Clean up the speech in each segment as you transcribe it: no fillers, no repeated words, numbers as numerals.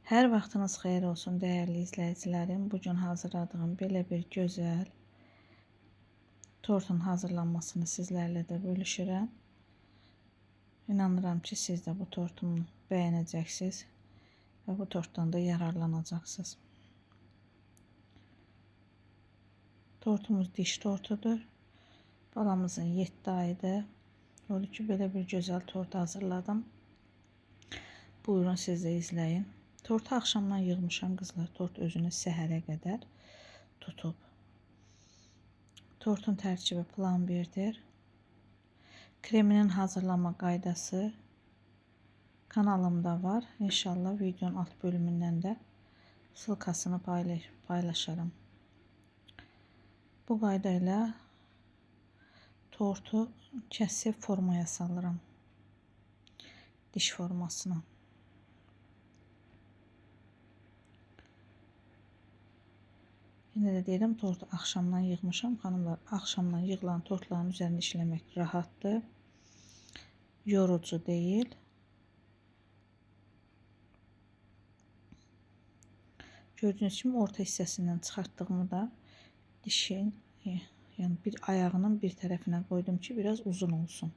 Hər vaxtınız xeyir olsun dəyərli izləyicilərim. Bu gün hazırladığım belə bir gözəl tortun hazırlanmasını sizlərlə də bölüşürəm. İnanıram ki, siz də bu tortumu bəyənəcəksiniz və bu tortdan da yararlanacaqsınız. Tortumuz diş tortudur. Balamızın 7 ayıdır. Odur ki, belə bir gözəl tort hazırladım. Buyurun, siz də izləyin. Tortu axşamdan yığmışam qızlar. Tort özünü səhərə qədər tutub. Tortun tərkibi plan 1-dir. Kreminin hazırlama qaydası kanalımda var. İnşallah videonun alt bölümündən də sılkasını paylaşarım. Bu qayda ilə tortu kəsib formaya salıram. Diş formasına. Yine de deyirəm, tortu axşamdan yığmışam. Xanımlar, axşamdan yığılan tortların üzərində işləmək rahatdır. Yorucu deyil. Gördüğünüz kimi orta hissəsindən çıxartdığımı da dişin, yəni bir ayağının bir tərəfinə qoydum ki, biraz uzun olsun.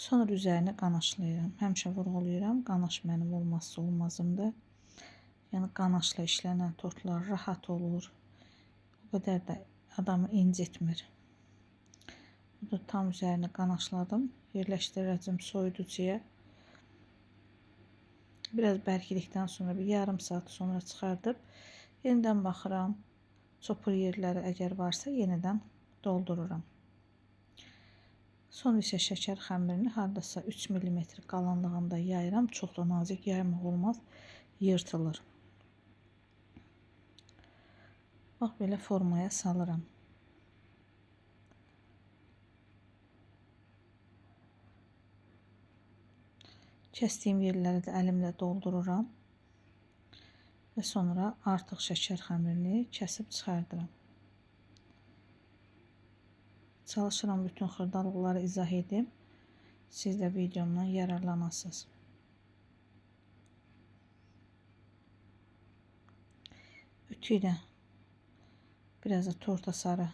Sonra üzərini qanaşlayıram. Həmişə vurğulayıram. Qanaş mənim olmazsa olmazımdır. Yəni qanaşla işlənən tortlar rahat olur. O qədər də adamı incitmir. Burada tam üzərini qanaşladım. Yerləşdirəcəm soyuducuya. Biraz bərkidikdən sonra bir yarım saat sonra çıxardıb yenidən baxıram. Çopur yerləri əgər varsa yenidən doldururam. Sonra isə şəkər xəmirini hardasa 3 mm qalınlığında yayıram. Çox da nazik yaymaq olmaz. Yırtılır. Bax, belə formaya salıram. Kəsdiyim yerləri də əlimlə doldururam. Və sonra artıq şəkər xəmirini kəsib çıxardıram. Çalışıram bütün xırdalıqları izah edim. Siz də videomdan yararlanasınız. Ütü ilə biraz da torta sarı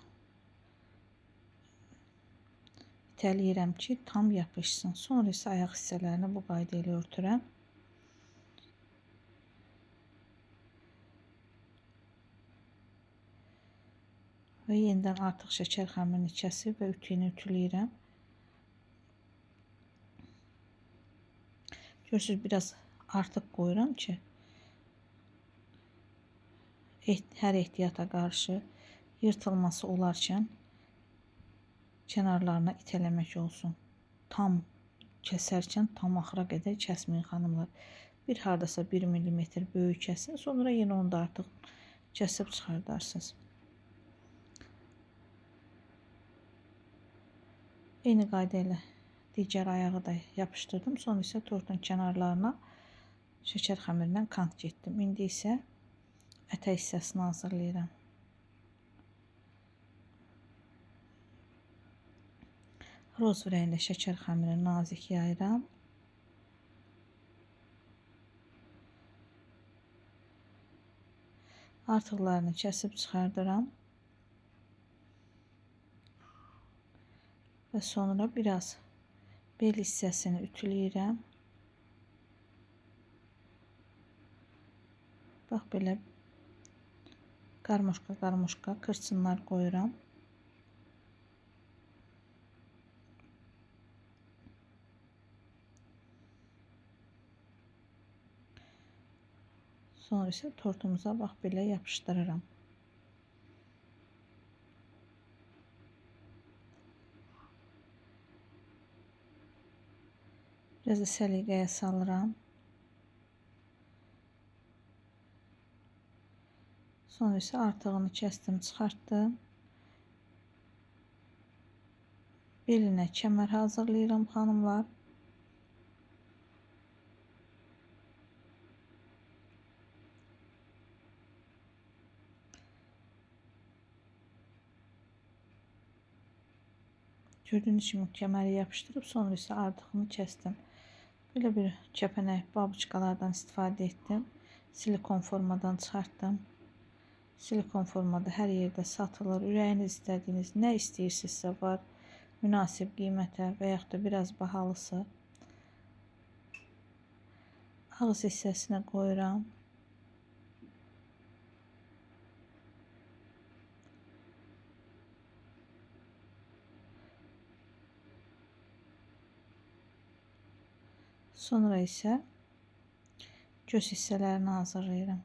itələyirəm ki, tam yapışsın. Sonra isə ayaq hissələrini bu qayda ilə örtürəm. Və yenidən artıq şəkər xəmirini kəsib və ütü ilə ütüləyirəm. Görürsünüz, biraz artıq qoyuram ki, hər ehtiyata qarşı yırtılması olarkən kənarlarına itələmək olsun. Tam kəsərkən tam axıra qədər kəsməyin xanımlar. Bir hardasa 1 mm böyük kəsin, sonra yenə onu da artıq kəsib çıxardarsınız. Eyni qayda ilə digər ayağı da yapışdırdım. Sonra isə tortun kənarlarına şəkər xəmirindən kant getdim. İndi isə ətək hissəsini hazırlayıram. Roz rəngli şəkər xəmirini nazik yayıram. Artıqlarını kəsib çıxardıram. Və sonra biraz bel hissəsini ütüləyirəm. Bax, belə qarmoşka kırçınlar qoyuram. Sonra isə tortumuza bax belə yapışdırıram. Biraz da səliqəyə salıram. Sonra isə artığını kəsdim, çıxartdım. Belinə kəmər hazırlayıram xanımlar. Gördüğünüz kimi kəməri yapışdırıb sonra isə artığını kəsdim. Böyle bir kəpənək babuçkalardan istifadə etdim. Silikon formadan çıxartdım. Silikon formada hər yerdə satılır. Ürəyiniz istədiyiniz nə istəyirsinizsə var. Münasib qiymətə və yaxud da biraz bahalısı. Ağız hissəsinə qoyuram. Sonra isə göz hissələrini hazırlayıram.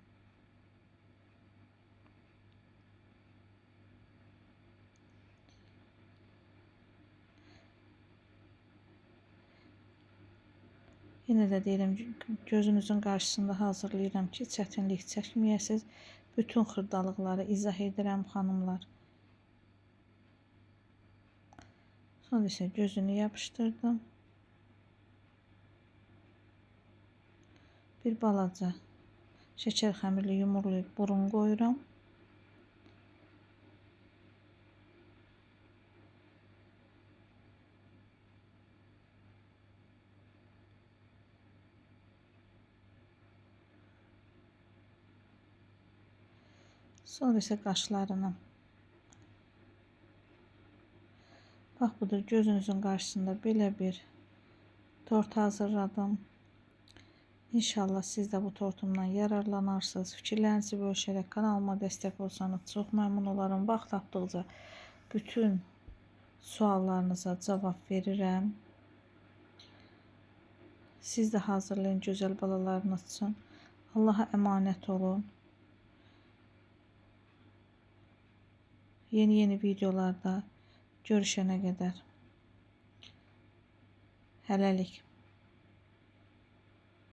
Yenə də deyirəm, gözünüzün qarşısında hazırlayıram ki, çətinlik çəkməyəsiniz. Bütün xırdalıqları izah edirəm xanımlar. Sonra isə gözünü yapışdırdım. Bir balaca şəkər xəmirli yumurlayıb burun qoyuram. Sonra isə qaşlarını. Bax, budur, gözünüzün qarşısında belə bir tort hazırladım. İnşallah siz də bu tortumdan yararlanarsınız. Fikirlərinizi bölüşərək kanalıma dəstək olsanız çox məmnun olarım. Vaxt tapdıqca bütün suallarınıza cavab verirəm. Siz də hazırlayın gözəl balalarınız üçün. Allaha əmanət olun. Yeni videolarda görüşənə qədər. Hələlik.